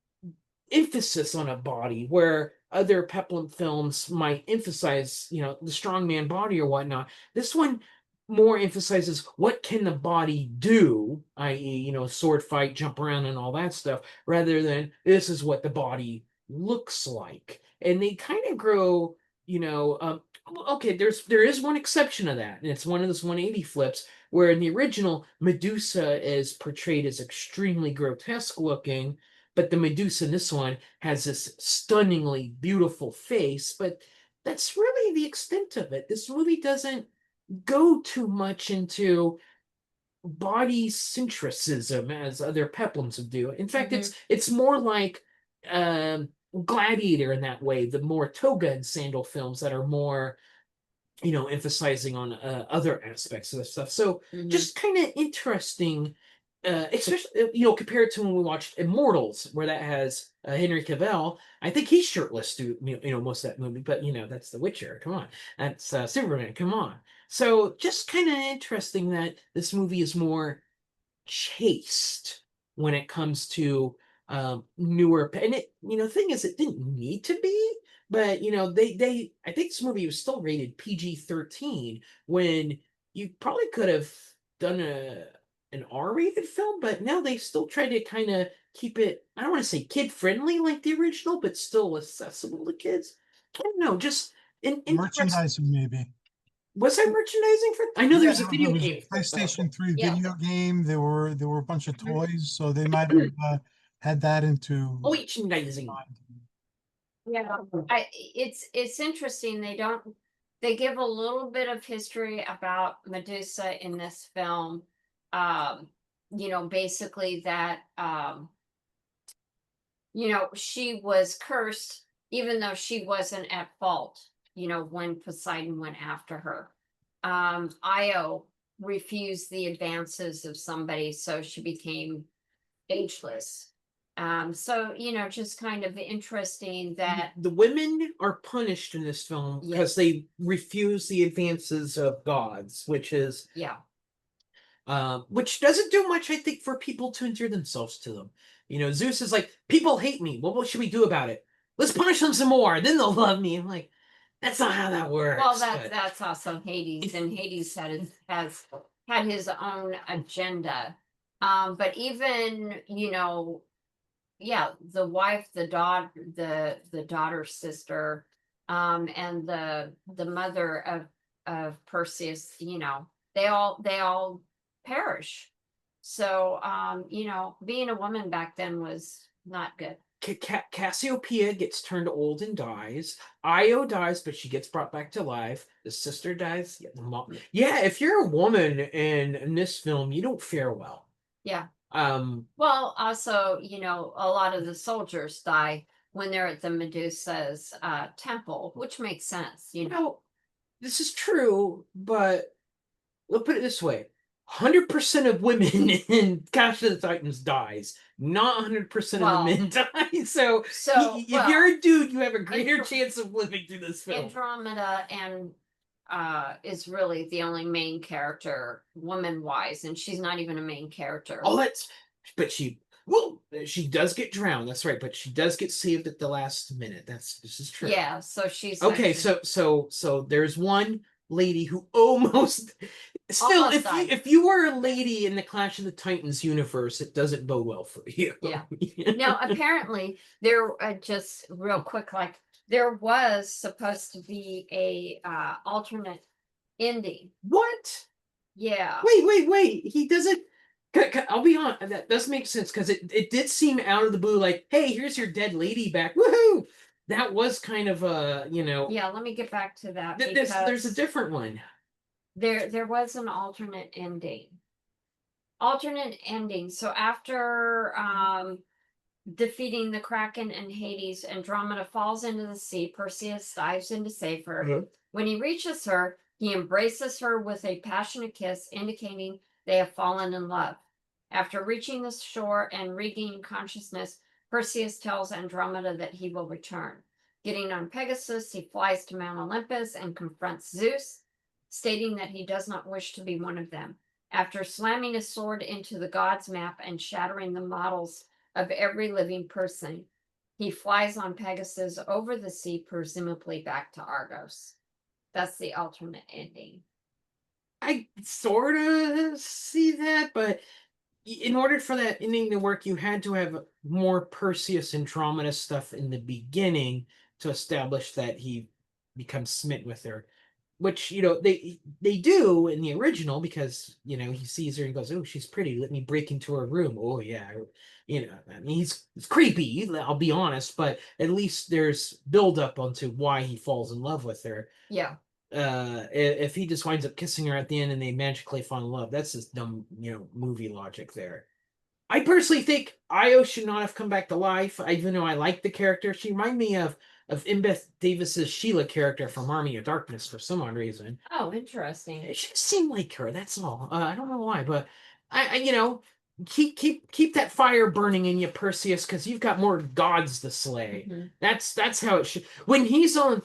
Speaker 3: emphasis on a body where other peplum films might emphasize, you know, the strongman body or whatnot. This one more emphasizes what can the body do, i.e., you know, sword fight, jump around, and all that stuff, rather than this is what the body looks like. And they kind of grow, you know, okay, there is one exception to that, and it's one of those 180 flips where in the original Medusa is portrayed as extremely grotesque looking, but the Medusa in this one has this stunningly beautiful face, but that's really the extent of it. This movie doesn't go too much into body centricism as other peplums would do. In fact, it's more like Gladiator in that way, the more toga and sandal films that are more, you know, emphasizing on other aspects of the stuff. So just kind of interesting, especially, you know, compared to when we watched Immortals, where that has Henry Cavill. I think he's shirtless through, you know, most of that movie, but you know, that's The Witcher. Come on, that's Superman. Come on. So just kind of interesting that this movie is more chaste when it comes to newer, and it, you know, the thing is, it didn't need to be, but you know, they I think this movie was still rated PG-13 when you probably could have done an R-rated film, but now they still try to kind of keep it, I don't want to say kid friendly like the original, but still accessible to kids. I don't know, just in
Speaker 1: Merchandising, maybe.
Speaker 3: was there merchandising for? I know
Speaker 1: Yeah,
Speaker 3: there's a video
Speaker 1: there was
Speaker 3: game.
Speaker 1: a PlayStation 3
Speaker 2: Yeah.
Speaker 1: video game. There were a bunch of toys, so they might have had that into
Speaker 3: Merchandising.
Speaker 2: Yeah, it's interesting. They give a little bit of history about Medusa in this film. You know, basically that you know, she was cursed even though she wasn't at fault, you know, when Poseidon went after her. Io refused the advances of somebody, so she became ageless. So you know, just kind of interesting that
Speaker 3: The women are punished in this film because they refuse the advances of gods, which is which doesn't do much, I think, for people to endear themselves to them. You know, Zeus is like, people hate me. Well, what should we do about it? Let's punish them some more. Then they'll love me. I'm like, that's not how that works.
Speaker 2: well,
Speaker 3: but-
Speaker 2: that's also Hades, and Hades has had his own agenda. But even, you know, yeah, the wife, the daughter's sister, and the mother of Perseus, you know, they all perish. So you know, being a woman back then was not good.
Speaker 3: Cassiopeia gets turned old and dies. Io dies, but she gets brought back to life. The sister dies. Yeah, the mom. Yeah, if you're a woman in this film, you don't fare well.
Speaker 2: Yeah.
Speaker 3: Well,
Speaker 2: also, you know, a lot of the soldiers die when they're at the Medusa's temple, which makes sense, you know.
Speaker 3: This is true, but let's put it this way: 100% of women in Clash of the Titans dies. Not 100% of the men die. So if you're a dude, you have a greater chance of living through this film.
Speaker 2: Andromeda and is really the only main character woman-wise, and she's not even a main character.
Speaker 3: Oh, but she does get drowned. That's right, but she does get saved at the last minute. This is true.
Speaker 2: Yeah, so she's
Speaker 3: okay. So there's one lady who almost still, if you were a lady in the Clash of the Titans universe, it doesn't bode well for you.
Speaker 2: Yeah. Now, apparently, there just real quick, like there was supposed to be a alternate ending.
Speaker 3: What?
Speaker 2: Yeah.
Speaker 3: Wait. He doesn't. I'll be honest. That does make sense because it did seem out of the blue. Like, hey, here's your dead lady back. Woohoo! That was kind of you know.
Speaker 2: Yeah. Let me get back to that.
Speaker 3: There's a different one.
Speaker 2: There was an alternate ending. Alternate ending. So after defeating the Kraken and Hades, Andromeda falls into the sea. Perseus dives in to save her. When he reaches her, he embraces her with a passionate kiss, indicating they have fallen in love. After reaching the shore and regaining consciousness, Perseus tells Andromeda that he will return. Getting on Pegasus, he flies to Mount Olympus and confronts Zeus, stating that he does not wish to be one of them. After slamming his sword into the gods' map and shattering the models of every living person, he flies on Pegasus over the sea, presumably back to Argos. That's the alternate ending.
Speaker 3: I sort of see that, but in order for that ending to work, you had to have more Perseus Andromeda stuff in the beginning to establish that he becomes smitten with her. Which, they do in the original, because he sees her and goes, "Oh, she's pretty. Let me break into her room." Oh yeah, I mean, it's creepy. I'll be honest, but at least there's build up onto why he falls in love with her.
Speaker 2: Yeah.
Speaker 3: If he just winds up kissing her at the end and they magically fall in love, that's just dumb, movie logic there. I personally think Io should not have come back to life, even though I like the character. She reminded me of Embeth Davis's Sheila character from Army of Darkness for some odd reason.
Speaker 2: Oh, interesting.
Speaker 3: It just seemed like her. That's all. I don't know why, but I keep that fire burning in you, Perseus, because you've got more gods to slay.
Speaker 2: Mm-hmm.
Speaker 3: That's how it should. When he's on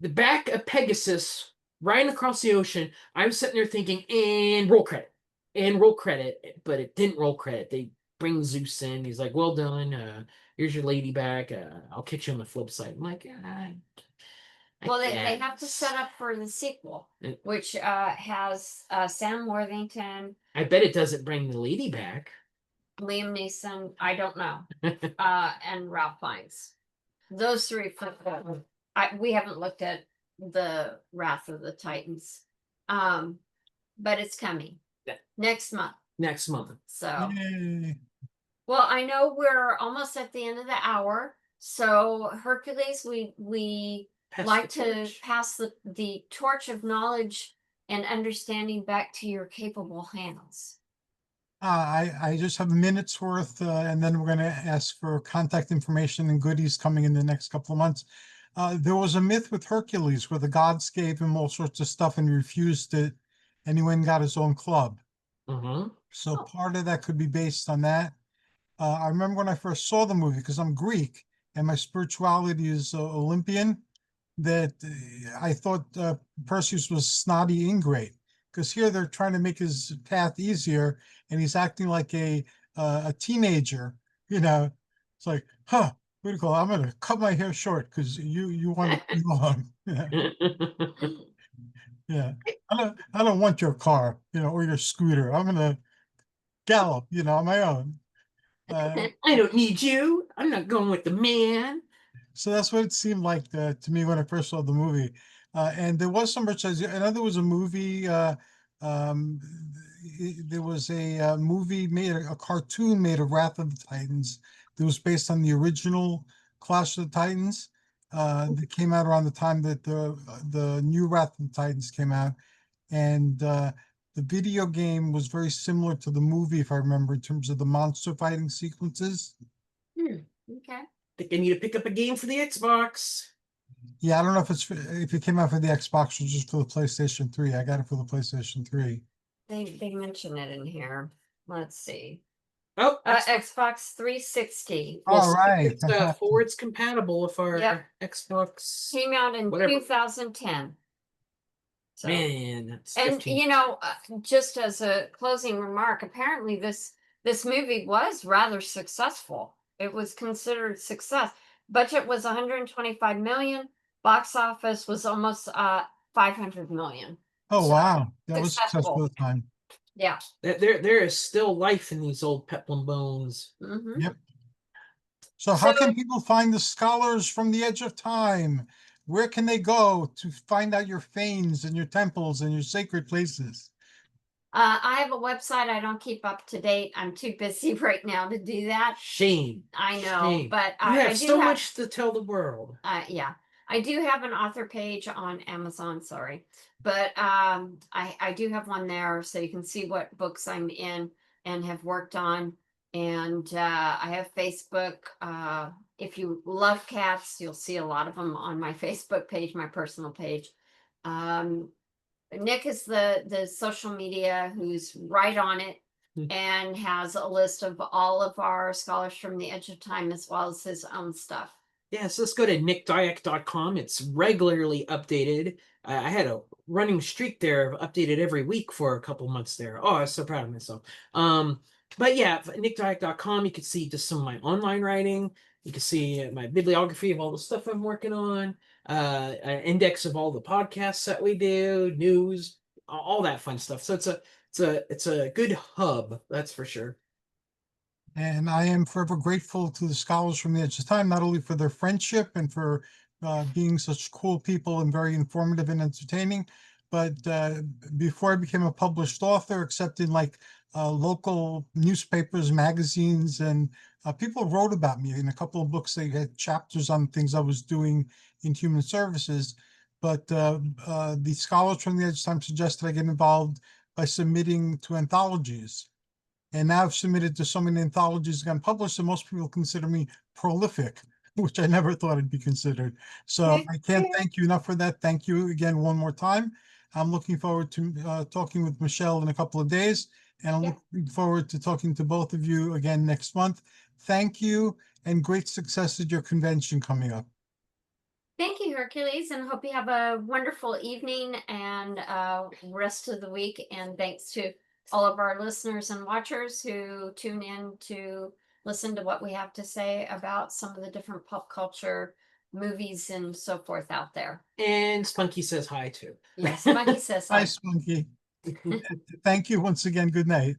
Speaker 3: the back of Pegasus, riding across the ocean, I'm sitting there thinking, and roll credit. And roll credit, but it didn't roll credit. They bring Zeus in. He's like, "Well done. Here's your lady back. I'll catch you on the flip side." I'm like,
Speaker 2: well, they have to set up for the sequel, which has Sam Worthington.
Speaker 3: I bet it doesn't bring the lady back.
Speaker 2: Liam Neeson, I don't know, and Ralph Fiennes. Those three. We haven't looked at the Wrath of the Titans, but it's coming. Next month.
Speaker 3: Next month.
Speaker 2: So,
Speaker 1: Yay.
Speaker 2: well, I know we're almost at the end of the hour. So, Hercules, we like to pass the torch of knowledge and understanding back to your capable hands.
Speaker 1: I just have a minute's worth, and then we're going to ask for contact information and goodies coming in the next couple of months. There was a myth with Hercules where the gods gave him all sorts of stuff and he refused it, and he went and got his own club. So part of that could be based on that. I remember when I first saw the movie, because I'm Greek and my spirituality is Olympian, that I thought Perseus was snotty ingrate, because here they're trying to make his path easier and he's acting like a teenager. It's like, what do you call it? I'm gonna cut my hair short because you want it too long. Yeah. I don't want your car, or your scooter. I'm gonna gallop, on my own.
Speaker 3: I don't need you. I'm not going with the man.
Speaker 1: So that's what it seemed like to me when I first saw the movie. And there was some merchandise. I know there was a movie. There was a movie made, a cartoon made of Wrath of the Titans that was based on the original Clash of the Titans. That came out around the time that the new Wrath of the Titans came out, and the video game was very similar to the movie, if I remember, in terms of the monster fighting sequences.
Speaker 2: Okay.
Speaker 3: I think I need to pick up a game for the Xbox.
Speaker 1: Yeah, I don't know if it came out for the Xbox or just for the PlayStation 3. I got it for the PlayStation 3.
Speaker 2: They mention it in here. Let's see.
Speaker 3: Oh,
Speaker 2: Xbox 360.
Speaker 1: All right.
Speaker 3: It's forwards compatible with our Xbox.
Speaker 2: Came out in 2010. So.
Speaker 3: Man, that's
Speaker 2: and
Speaker 3: 15.
Speaker 2: just as a closing remark, apparently this movie was rather successful. It was considered success. Budget was 125 million. Box office was almost 500 million.
Speaker 1: Oh,
Speaker 2: So,
Speaker 1: wow. That was
Speaker 2: successful.
Speaker 1: successful at the time.
Speaker 2: Yeah.
Speaker 3: There is still life in these old peplum bones.
Speaker 2: Mm-hmm.
Speaker 1: Yep. So how can people find the scholars from the edge of time? Where can they go to find out your fanes and your temples and your sacred places?
Speaker 2: I have a website I don't keep up to date. I'm too busy right now to do that.
Speaker 3: Shame.
Speaker 2: I know,
Speaker 3: Shame.
Speaker 2: but
Speaker 3: You
Speaker 2: I
Speaker 3: have
Speaker 2: do
Speaker 3: so much to tell the world.
Speaker 2: Yeah. I do have an author page on Amazon, sorry. But I do have one there so you can see what books I'm in and have worked on. And I have Facebook. If you love cats, you'll see a lot of them on my Facebook page, my personal page. Nick is the social media who's right on it and has a list of all of our scholars from the Edge of Time as well as his own stuff.
Speaker 3: Yeah, so let's go to nickdiak.com. It's regularly updated. I had a running streak there of updated every week for a couple months there. Oh, I was so proud of myself. But yeah, nickdiak.com, you can see just some of my online writing. You can see my bibliography of all the stuff I'm working on, an index of all the podcasts that we do, news, all that fun stuff. So it's a good hub, that's for sure.
Speaker 1: And I am forever grateful to the scholars from the Edge of Time, not only for their friendship and for being such cool people and very informative and entertaining, but before I became a published author, except in like local newspapers, magazines, and people wrote about me in a couple of books. They had chapters on things I was doing in human services. But the scholars from the Edge of Time suggested I get involved by submitting to anthologies. And now I've submitted to so many anthologies and published, and most people consider me prolific, which I never thought I'd be considered. So I can't thank you enough for that. Thank you again one more time. I'm looking forward to talking with Michele in a couple of days, and I'm looking forward to talking to both of you again next month. Thank you, and great success at your convention coming up.
Speaker 2: Thank you, Hercules, and hope you have a wonderful evening and rest of the week. And thanks to all of our listeners and watchers who tune in to listen to what we have to say about some of the different pop culture movies and so forth out there.
Speaker 3: And Spunky says hi too.
Speaker 2: Yes, Spunky says
Speaker 1: Hi,
Speaker 2: hi.
Speaker 1: Spunky. Thank you once again. Good night.